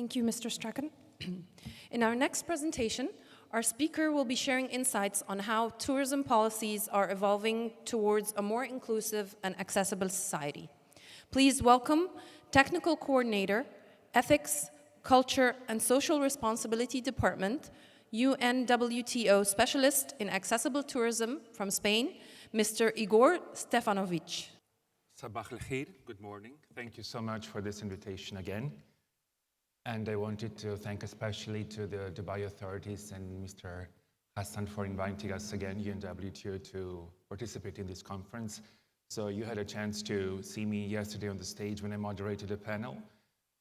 Thank you, Mr. Strachan. In our next presentation, our speaker will be sharing insights on how tourism policies are evolving towards a more inclusive and accessible society. Please welcome Technical Coordinator, Ethics, Culture, and Social Responsibility Department, UNWTO Specialist in Accessible Tourism from Spain, Mr. Igor Stefanovic. Sabah al-khair, good morning. Thank you so much for this invitation again. And I wanted to thank especially to the Dubai authorities and Mr. Hassan for inviting us again, UNWTO, to participate in this conference. So you had a chance to see me yesterday on the stage when I moderated a panel.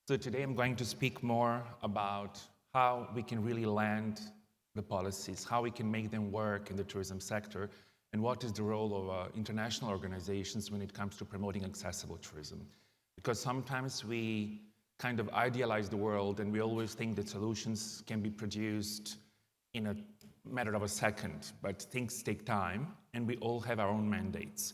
So today I'm going to speak more about how we can really land the policies, how we can make them work in the tourism sector, and what is the role of international organizations when it comes to promoting accessible tourism. Because sometimes we kind of idealize the world and we always think that solutions can be produced in a matter of a second, but things take time and we all have our own mandates.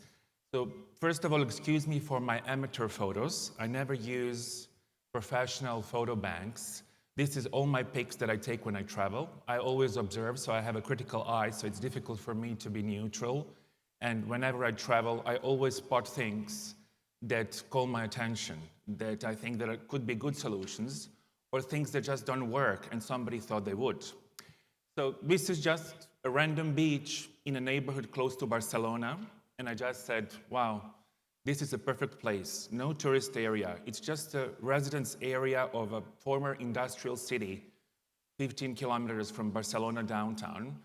So first of all, excuse me for my amateur photos. I never use professional photo banks. This is all my pics that I take when I travel. I always observe, so I have a critical eye, so it's difficult for me to be neutral. And whenever I travel, I always spot things that call my attention, that I think that could be good solutions, or things that just don't work and somebody thought they would. So this is just a random beach in a neighborhood close to Barcelona, and I just said, wow, this is a perfect place. No tourist area. It's just a residence area of a former industrial city, 15 kilometers from Barcelona downtown,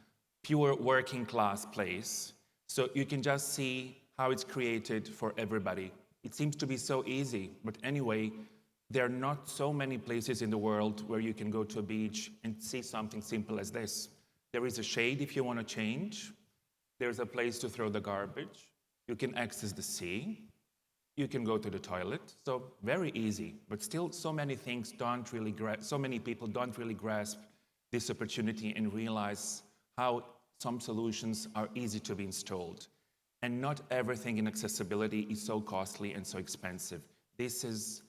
pure working class place. So you can just see how it's created for everybody. It seems to be so easy, but anyway, there are not so many places in the world where you can go to a beach and see something simple as this. There is a shade if you want to change. There's a place to throw the garbage. You can access the sea. You can go to the toilet. So very easy, but still so many things don't really so many people don't really grasp this opportunity and realize how some solutions are easy to be installed. And not everything in accessibility is so costly and so expensive. This is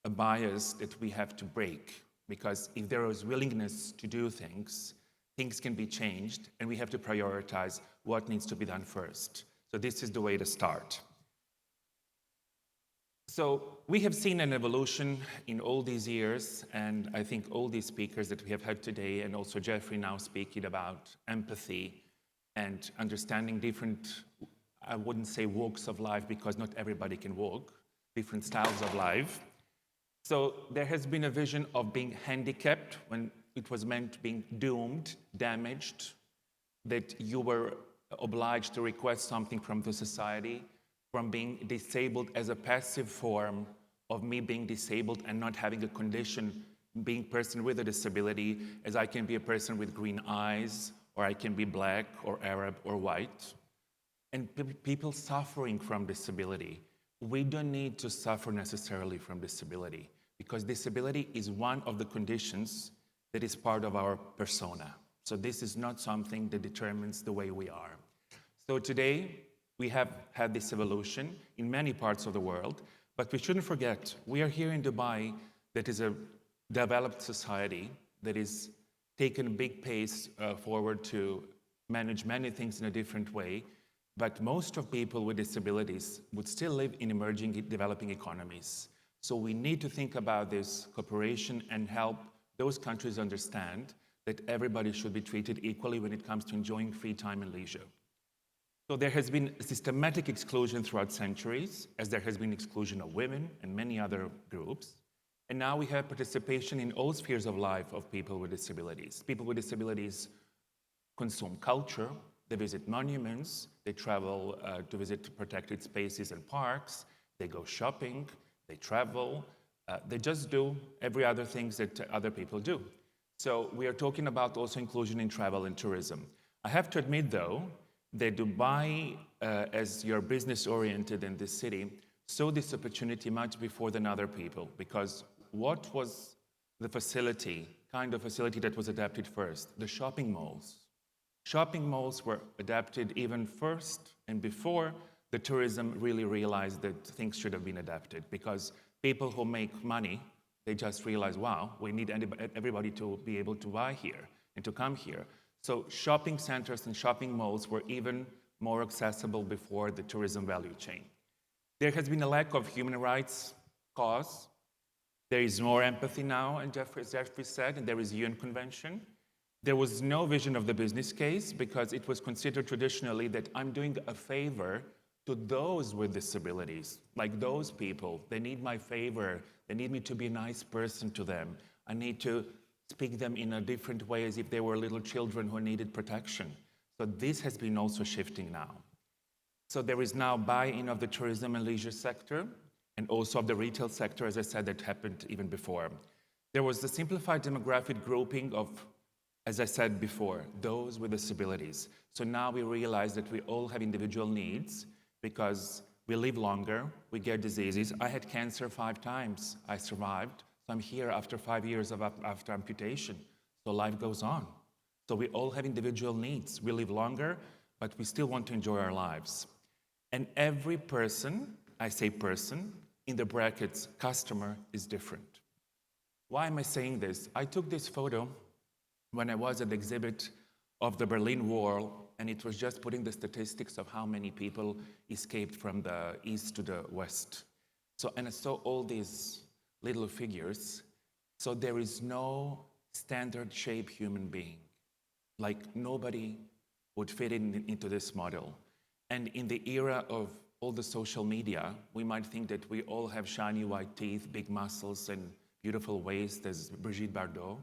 a bias that we have to break, because if there is willingness to do things, things can be changed, and we have to prioritize what needs to be done first. So this is the way to start. So we have seen an evolution in all these years, and I think all these speakers that we have had today, and also Jeffrey now speaking about empathy and understanding different, I wouldn't say walks of life, because not everybody can walk, different styles of life. So there has been a vision of being handicapped when it was meant being doomed, damaged, that you were obliged to request something from the society, from being disabled as a passive form of me being disabled and not having a condition, being a person with a disability, as I can be a person with green eyes, or I can be black or Arab or white. And people suffering from disability. We don't need to suffer necessarily from disability, because disability is one of the conditions that is part of our persona. So this is not something that determines the way we are. So today, we have had this evolution in many parts of the world, but we shouldn't forget, we are here in Dubai, that is a developed society that is taken a big pace forward to manage many things in a different way. But most of people with disabilities would still live in emerging, developing economies. So we need to think about this cooperation and help those countries understand that everybody should be treated equally when it comes to enjoying free time and leisure. So there has been systematic exclusion throughout centuries, as there has been exclusion of women and many other groups. And now we have participation in all spheres of life of people with disabilities. People with disabilities consume culture. They visit monuments, they travel to visit protected spaces and parks, they go shopping, they travel, they just do every other things that other people do. So we are talking about also inclusion in travel and tourism. I have to admit though, that Dubai, as you're business-oriented in this city, saw this opportunity much before than other people, because what was the facility, kind of facility that was adapted first? The shopping malls. Shopping malls were adapted even first and before the tourism really realized that things should have been adapted, because people who make money They just realized, wow, we need everybody to be able to buy here and to come here. So shopping centers and shopping malls were even more accessible before the tourism value chain. There has been a lack of human rights cause. There is more empathy now, and Jeffrey said, and there is UN Convention. There was no vision of the business case because it was considered traditionally that I'm doing a favor to those with disabilities, like those people. They need my favor. They need me to be a nice person to them. I need to speak them in a different way as if they were little children who needed protection. So this has been also shifting now. So there is now buy-in of the tourism and leisure sector and also of the retail sector, as I said, that happened even before. There was the simplified demographic grouping of, as I said before, those with disabilities. So now we realize that we all have individual needs because we live longer, we get diseases. I had cancer 5 times, I survived. So I'm here after 5 years after amputation. So life goes on. So we all have individual needs. We live longer, but we still want to enjoy our lives. And every person, I say person, in the brackets, customer, is different. Why am I saying this? I took this photo when I was at the exhibit of the Berlin Wall, and it was just putting the statistics of how many people escaped from the east to the west. So, and I saw all these little figures. So there is no standard shape human being. Like nobody would fit into this model. And in the era of all the social media, we might think that we all have shiny white teeth, big muscles, and beautiful waist as Brigitte Bardot,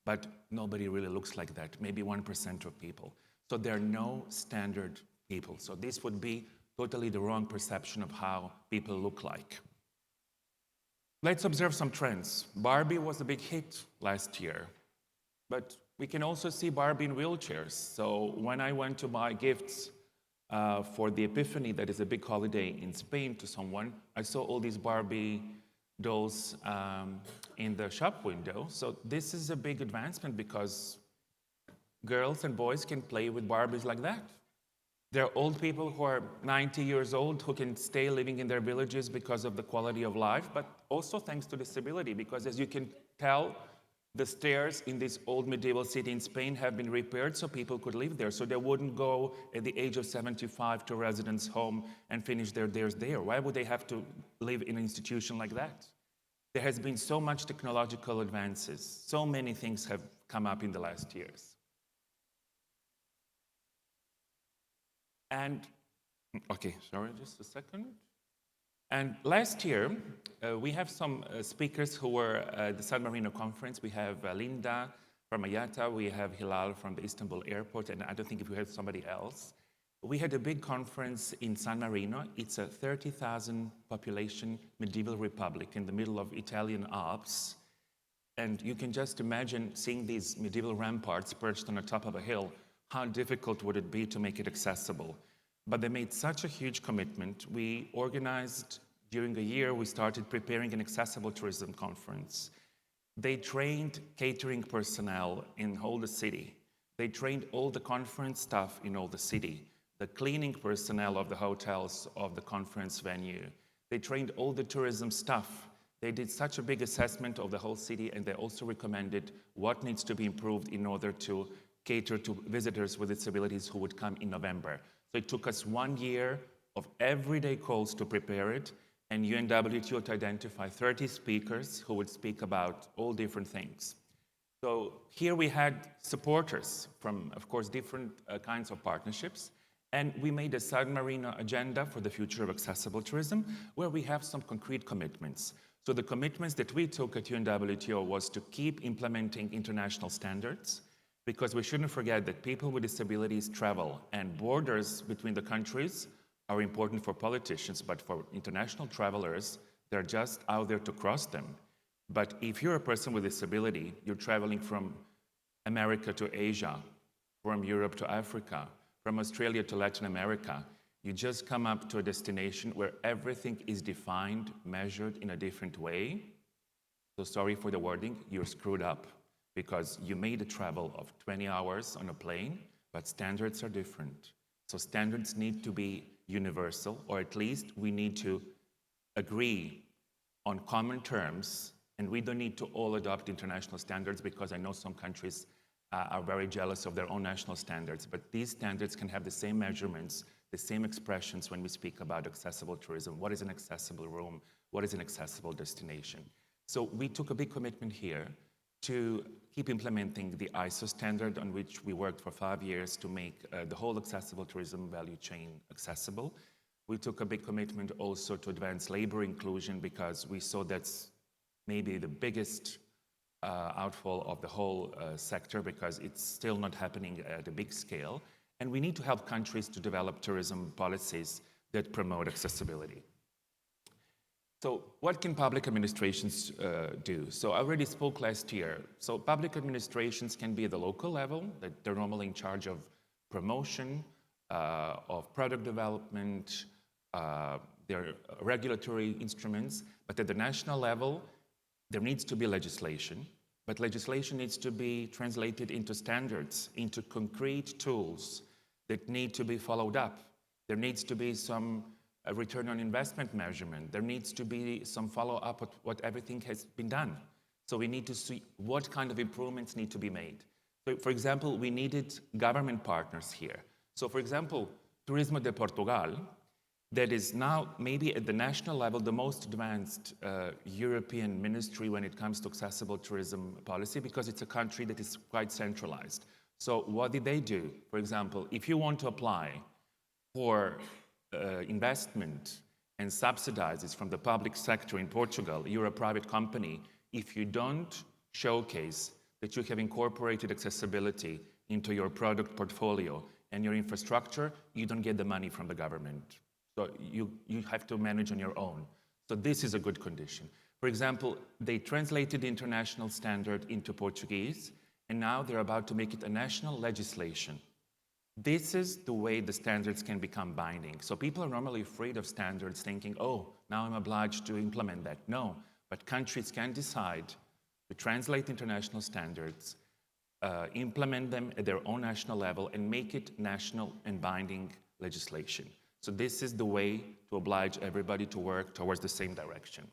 but nobody really looks like that, maybe 1% of people. So there are no standard people. So this would be totally the wrong perception of how people look like. Let's observe some trends. Barbie was a big hit last year, but we can also see Barbie in wheelchairs. So when I went to buy gifts for the Epiphany, that is a big holiday in Spain, to someone, I saw all these Barbie dolls in the shop window. So this is a big advancement because girls and boys can play with Barbies like that. There are old people who are 90 years old who can stay living in their villages because of the quality of life, but also thanks to disability, because as you can tell, the stairs in this old medieval city in Spain have been repaired so people could live there. So they wouldn't go at the age of 75 to a residence home and finish their days there. Why would they have to live in an institution like that? There has been so much technological advances. So many things have come up in the last years. And, okay, sorry, just a second. And last year, we have some speakers who were at the San Marino conference. We have Linda from IATA, we have Hilal from the Istanbul airport, and I don't think if we had somebody else. We had a big conference in San Marino. It's a 30,000 population medieval republic in the middle of Italian Alps. And you can just imagine seeing these medieval ramparts perched on the top of a hill. How difficult would it be to make it accessible? But they made such a huge commitment. We organized, during a year, we started preparing an accessible tourism conference. They trained catering personnel in all the city. They trained all the conference staff in all the city, the cleaning personnel of the hotels of the conference venue. They trained all the tourism staff. They did such a big assessment of the whole city, and they also recommended what needs to be improved in order to cater to visitors with disabilities who would come in November. So it took us 1 year of everyday calls to prepare it, and UNWTO to identify 30 speakers who would speak about all different things. So here we had supporters from, of course, different kinds of partnerships, and we made a San Marino agenda for the future of accessible tourism, where we have some concrete commitments. So the commitments that we took at UNWTO was to keep implementing international standards, because we shouldn't forget that people with disabilities travel, and borders between the countries are important for politicians, but for international travelers, they're just out there to cross them. But if you're a person with disability, you're traveling from America to Asia, from Europe to Africa, from Australia to Latin America, you just come up to a destination where everything is defined, measured in a different way. So sorry for the wording, you're screwed up, because you made a travel of 20 hours on a plane, but standards are different. So standards need to be universal, or at least we need to agree on common terms And we don't need to all adopt international standards, because I know some countries are very jealous of their own national standards. But these standards can have the same measurements, the same expressions when we speak about accessible tourism. What is an accessible room? What is an accessible destination? So we took a big commitment here to keep implementing the ISO standard, on which we worked for 5 years to make the whole accessible tourism value chain accessible. We took a big commitment also to advance labor inclusion, because we saw that's maybe the biggest outfall of the whole sector, because it's still not happening at a big scale. And we need to help countries to develop tourism policies that promote accessibility. So what can public administrations do? So I already spoke last year. So public administrations can be at the local level, that they're normally in charge of promotion, of product development, their regulatory instruments. But at the national level, there needs to be legislation, but legislation needs to be translated into standards, into concrete tools that need to be followed up. There needs to be some return on investment measurement. There needs to be some follow-up of what everything has been done. So we need to see what kind of improvements need to be made. So, for example, we needed government partners here. So, for example, Turismo de Portugal, that is now maybe at the national level the most advanced European ministry when it comes to accessible tourism policy, because it's a country that is quite centralized. So what did they do? For example, if you want to apply for investment and subsidizes from the public sector in Portugal, you're a private company. If you don't showcase that you have incorporated accessibility into your product portfolio and your infrastructure, you don't get the money from the government. So you have to manage on your own. So this is a good condition. For example, they translated the international standard into Portuguese, and now they're about to make it a national legislation. This is the way the standards can become binding. So people are normally afraid of standards, thinking, oh, now I'm obliged to implement that. No, but countries can decide to translate international standards, implement them at their own national level, and make it national and binding legislation. So this is the way to oblige everybody to work towards the same direction.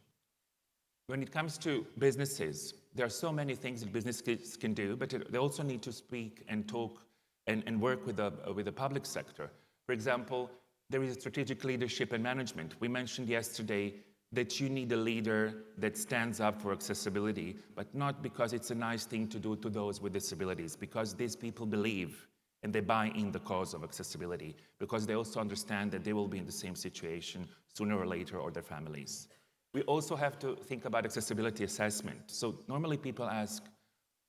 When it comes to businesses, there are so many things that businesses can do, but they also need to speak and talk and work with the public sector. For example, there is strategic leadership and management. We mentioned yesterday that you need a leader that stands up for accessibility, but not because it's a nice thing to do to those with disabilities, because these people believe and they buy in the cause of accessibility, because they also understand that they will be in the same situation sooner or later, or their families. We also have to think about accessibility assessment. So normally people ask,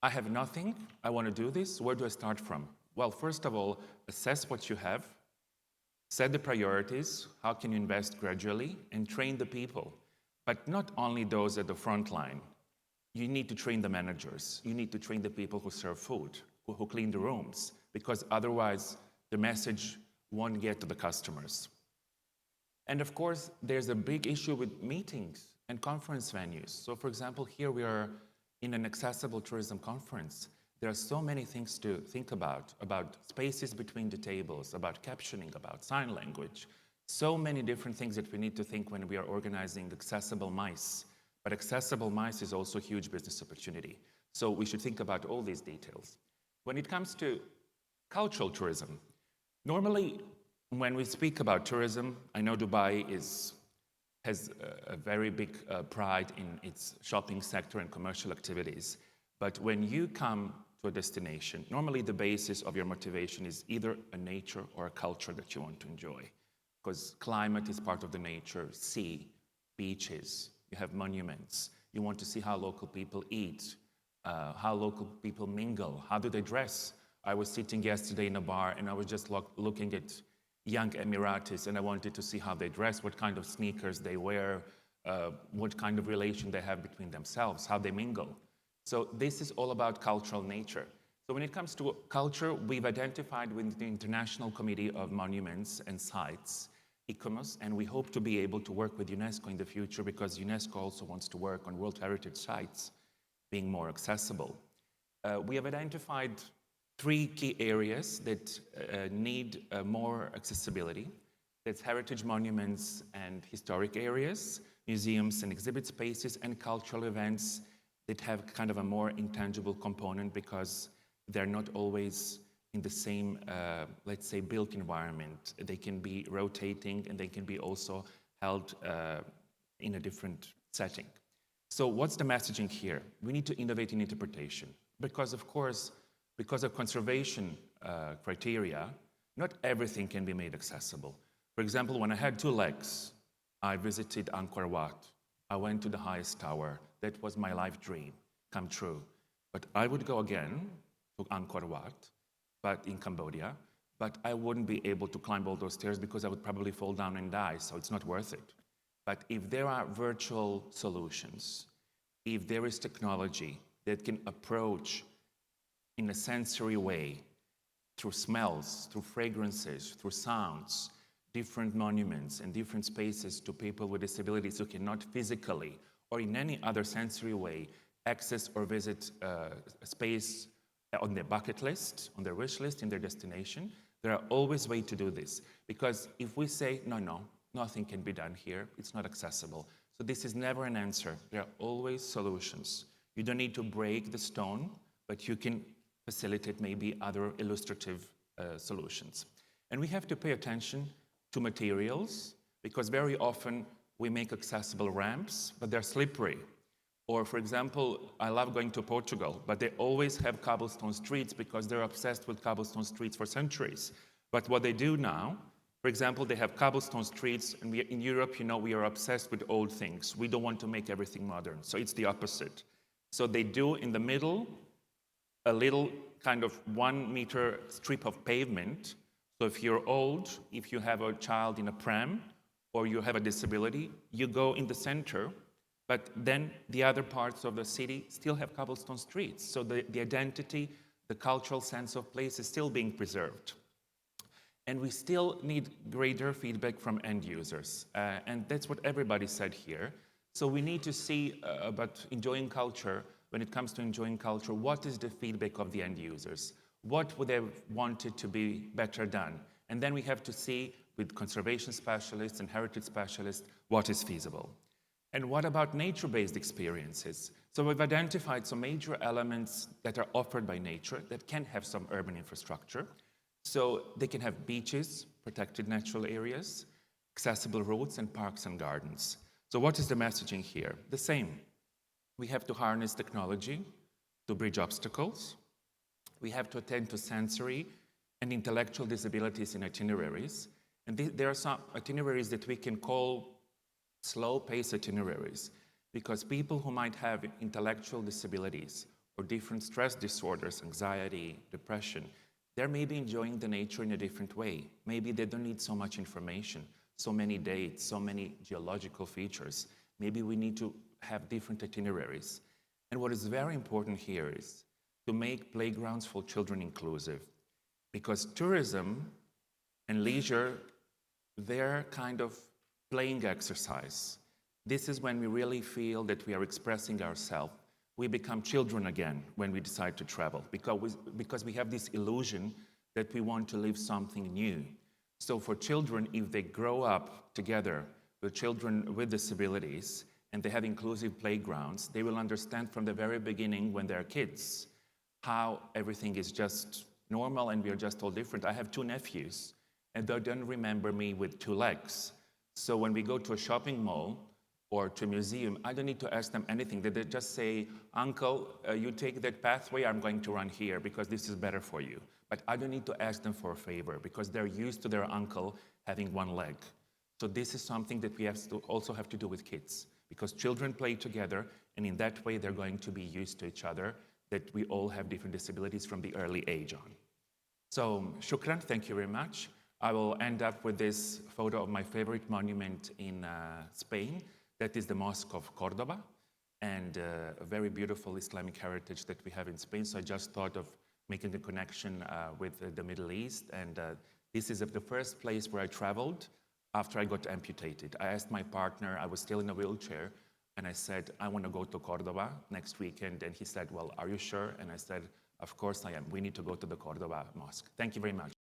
I have nothing, I want to do this, where do I start from? Well, first of all, assess what you have, set the priorities, how can you invest gradually, and train the people. But not only those at the front line. You need to train the managers. You need to train the people who serve food, who clean the rooms, because otherwise the message won't get to the customers. And of course, there's a big issue with meetings and conference venues. So for example, here we are in an accessible tourism conference. There are so many things to think about spaces between the tables, about captioning, about sign language. So many different things that we need to think when we are organizing accessible MICE. But accessible MICE is also a huge business opportunity. So we should think about all these details. When it comes to cultural tourism, normally when we speak about tourism, I know Dubai has a very big pride in its shopping sector and commercial activities. But when you come to a destination, normally the basis of your motivation is either a nature or a culture that you want to enjoy. Because climate is part of the nature, sea, beaches, you have monuments. You want to see how local people eat, how local people mingle, how do they dress. I was sitting yesterday in a bar and I was just looking at young Emiratis and I wanted to see how they dress, what kind of sneakers they wear, what kind of relation they have between themselves, how they mingle. So this is all about cultural nature. So when it comes to culture, we've identified with the International Committee of Monuments and Sites, ICOMOS, and we hope to be able to work with UNESCO in the future, because UNESCO also wants to work on World Heritage sites being more accessible. We have identified 3 key areas that need more accessibility. That's heritage monuments and historic areas. museums and exhibit spaces, and cultural events that have kind of a more intangible component because they're not always in the same, let's say, built environment. They can be rotating and they can be also held in a different setting. So what's the messaging here? We need to innovate in interpretation because, of course, because of conservation criteria, not everything can be made accessible. For example, when I had 2 legs, I visited Angkor Wat. I went to the highest tower. That was my life dream come true. But I would go again to Angkor Wat, but in Cambodia, but I wouldn't be able to climb all those stairs because I would probably fall down and die, so it's not worth it. But if there are virtual solutions, if there is technology that can approach in a sensory way, through smells, through fragrances, through sounds, different monuments and different spaces to people with disabilities who cannot physically or in any other sensory way access or visit a space on their bucket list, on their wish list, in their destination, there are always ways to do this. Because if we say, no, nothing can be done here, it's not accessible. So this is never an answer. There are always solutions. You don't need to break the stone, but you can facilitate maybe other illustrative solutions. And we have to pay attention to materials, because very often we make accessible ramps, but they're slippery. Or, for example, I love going to Portugal, but they always have cobblestone streets because they're obsessed with cobblestone streets for centuries. But what they do now, for example, they have cobblestone streets, and in Europe, we are obsessed with old things. We don't want to make everything modern, so it's the opposite. So they do in the middle a little kind of 1 meter strip of pavement. So if you're old, if you have a child in a pram, or you have a disability, you go in the center, but then the other parts of the city still have cobblestone streets. So the identity, the cultural sense of place is still being preserved. And we still need greater feedback from end users. And that's what everybody said here. So we need to see about enjoying culture, when it comes to enjoying culture, what is the feedback of the end users? What would they have wanted to be better done? And then we have to see with conservation specialists and heritage specialists what is feasible. And what about nature-based experiences? So we've identified some major elements that are offered by nature that can have some urban infrastructure. So they can have beaches, protected natural areas, accessible roads, and parks and gardens. So what is the messaging here? The same. We have to harness technology to bridge obstacles. We have to attend to sensory and intellectual disabilities in itineraries. And there are some itineraries that we can call slow-pace itineraries, because people who might have intellectual disabilities or different stress disorders, anxiety, depression, they're maybe enjoying the nature in a different way. Maybe they don't need so much information, so many dates, so many geological features. Maybe we need to have different itineraries. And what is very important here is to make playgrounds for children inclusive, because tourism and leisure, they're kind of playing exercise. This is when we really feel that we are expressing ourselves. We become children again when we decide to travel, because we have this illusion that we want to live something new. So for children, if they grow up together with children with disabilities and they have inclusive playgrounds, they will understand from the very beginning when they're kids how everything is just normal and we are just all different. I have 2 nephews and they don't remember me with 2 legs. So when we go to a shopping mall or to a museum, I don't need to ask them anything. They just say, "Uncle, you take that pathway, I'm going to run here because this is better for you." But I don't need to ask them for a favor because they're used to their uncle having 1 leg. So this is something that we also have to do with kids, because children play together, and in that way they're going to be used to each other, that we all have different disabilities from the early age on. So, shukran, thank you very much. I will end up with this photo of my favorite monument in Spain. That is the Mosque of Cordoba, and a very beautiful Islamic heritage that we have in Spain. So I just thought of making the connection with the Middle East. And this is the first place where I traveled after I got amputated. I asked my partner, I was still in a wheelchair, and I said, "I want to go to Cordoba next weekend." And he said, "Well, are you sure?" And I said, "Of course I am. We need to go to the Cordoba Mosque." Thank you very much.